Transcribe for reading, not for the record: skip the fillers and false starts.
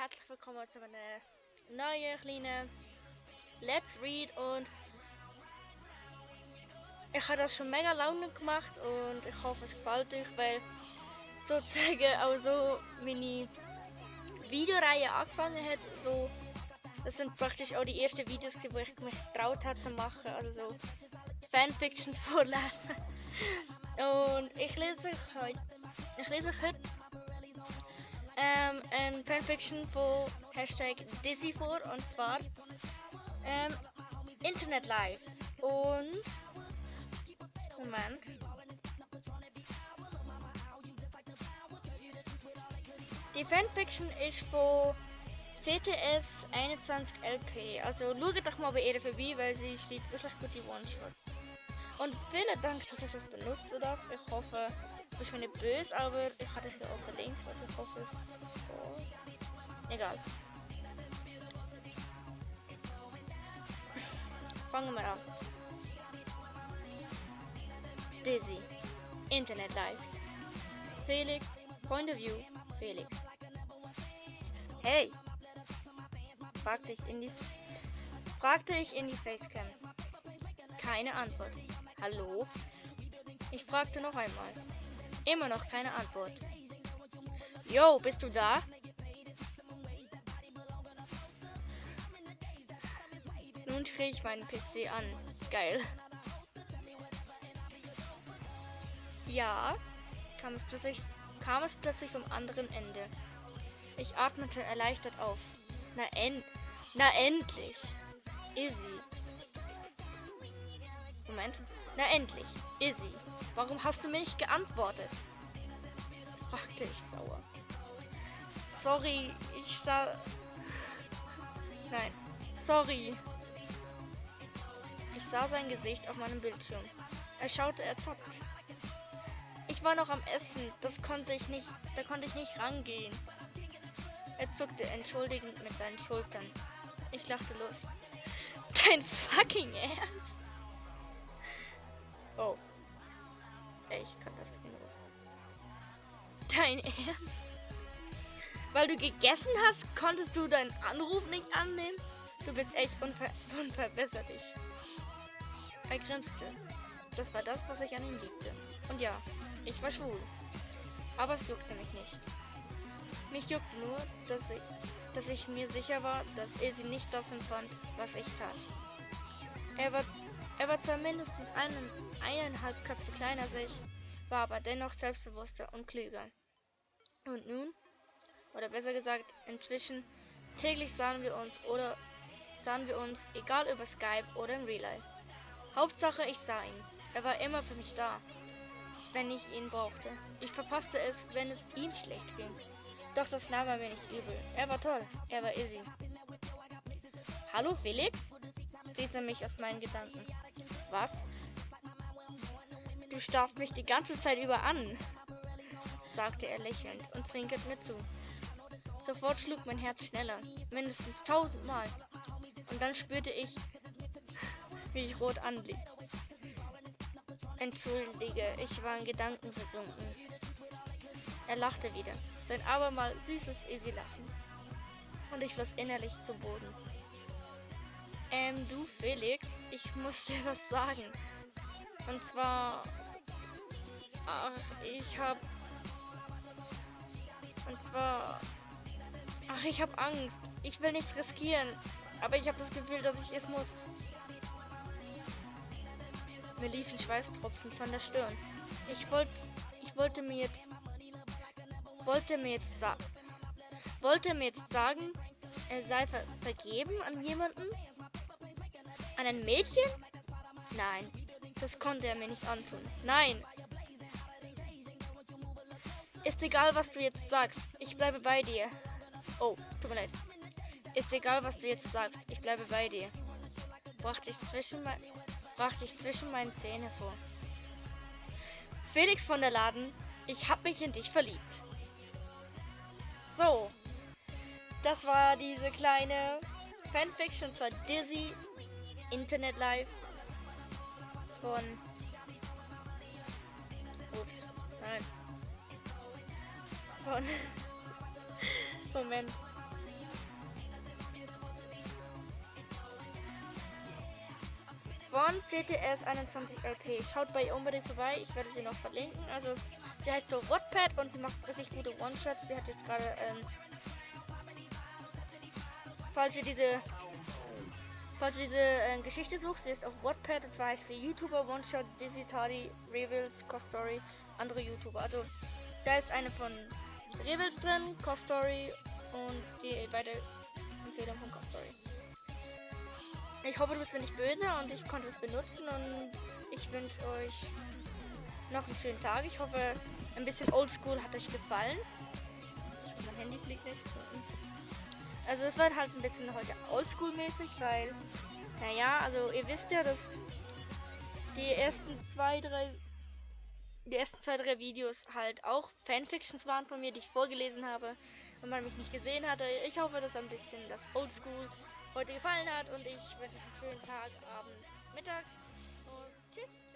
herzlich willkommen zu einer neuen kleinen Let's Read. Und ich habe das schon mega Laune gemacht und ich hoffe es gefällt euch, weil sozusagen auch so meine Videoreihe angefangen hat. So, das sind praktisch auch die ersten Videos, wo ich mich getraut habe zu machen, also so Fanfiction vorlesen. Und ich lese euch heute ein Fanfiction von Hashtag Dizzy vor, und zwar Internet Live. Und Moment. Die Fanfiction ist von CTS 21LP. Also schaut doch mal bei ihr vorbei, weil sie schreibt wirklich gute One-Shots. Und vielen Dank, dass ich das benutzen darf. Ich hoffe, du bist mir nicht böse, aber ich hatte es ja auch verlinkt, also ich hoffe es geht. Egal. Fangen wir an. Dizzy. Internet Live. Felix. Point of View. Felix. Hey! Fragte ich in die Facecam. Keine Antwort. Hallo? Ich fragte noch einmal. Immer noch keine Antwort. Yo, bist du da? Nun schrie ich meinen PC an. Geil. Ja, kam es plötzlich vom anderen Ende. Ich atmete erleichtert auf. Na endlich. Izzy. Moment. Na endlich. Izzy. Warum hast du mir nicht geantwortet? Fragte ich sauer. Sorry, Sorry. Ich sah sein Gesicht auf meinem Bildschirm. Er schaute erzappt. Ich war noch am Essen, da konnte ich nicht rangehen. Er zuckte entschuldigend mit seinen Schultern. Ich lachte los. Dein fucking Ernst? Oh. Ich kann das nicht los. Dein Ernst? Weil du gegessen hast, konntest du deinen Anruf nicht annehmen? Du bist echt unverbesserlich. Er grinste. Das war das, was ich an ihm liebte. Und ja, ich war schwul. Aber es juckte mich nicht. Mich juckte nur, dass ich mir sicher war, dass Izzy nicht das empfand, was ich tat. Er war zwar mindestens 1,5 Köpfe kleiner als ich, war aber dennoch selbstbewusster und klüger. Und nun, oder besser gesagt, inzwischen, täglich sahen wir uns, egal über Skype oder im Real Life. Hauptsache, ich sah ihn. Er war immer für mich da, wenn ich ihn brauchte. Ich verpasste es, wenn es ihm schlecht ging. Doch das nahm er mir nicht übel. Er war toll. Er war Izzy. Hallo Felix? rief er mich aus meinen Gedanken. Was? Du starrst mich die ganze Zeit über an, sagte er lächelnd und zwinkerte mir zu. Sofort schlug mein Herz schneller, mindestens 1000 Mal. Und dann spürte ich, wie ich rot anblieb. Entschuldige, ich war in Gedanken versunken. Er lachte wieder, sein abermal süßes Izzy-Lachen. Und ich floss innerlich zu Boden. Du Felix, ich muss dir was sagen. Und zwar, ich hab Angst. Ich will nichts riskieren, aber ich habe das Gefühl, dass ich es muss. Mir liefen Schweißtropfen von der Stirn. Wollte mir jetzt sagen, er sei vergeben an jemanden? An ein Mädchen? Nein, das konnte er mir nicht antun. Nein! Ist egal, was du jetzt sagst. Ich bleibe bei dir. Oh, tut mir leid. Ist egal, was du jetzt sagst. Ich bleibe bei dir. Brachte ich zwischen meinen Zähnen hervor. Felix von der Laden, ich hab mich in dich verliebt. So, das war diese kleine Fanfiction von Dizzy Internet Live von Moment. von CTS 21 LP. Schaut bei ihr unbedingt vorbei, ich werde sie noch verlinken. Also sie heißt so Wattpad und sie macht wirklich gute One-Shots. Sie hat jetzt gerade, falls ihr diese Geschichte sucht, sie ist auf Wattpad, und zwar heißt sie YouTuber One-Shot, Dizzy, Tardy, Revels, Costory, andere YouTuber. Also da ist eine von Revels drin, Costory und die weitere Empfehlung von Costory. Ich hoffe, du bist mir nicht böse und ich konnte es benutzen und ich wünsche euch noch einen schönen Tag. Ich hoffe, ein bisschen Oldschool hat euch gefallen. Mein Handy fliegt nicht. Also es wird halt ein bisschen heute Oldschool-mäßig, weil, naja, also ihr wisst ja, dass die ersten zwei, drei Videos halt auch Fanfictions waren von mir, die ich vorgelesen habe, wenn man mich nicht gesehen hatte. Ich hoffe, dass ein bisschen das Oldschool heute gefallen hat und ich wünsche euch einen schönen Tag, Abend, Mittag und tschüss.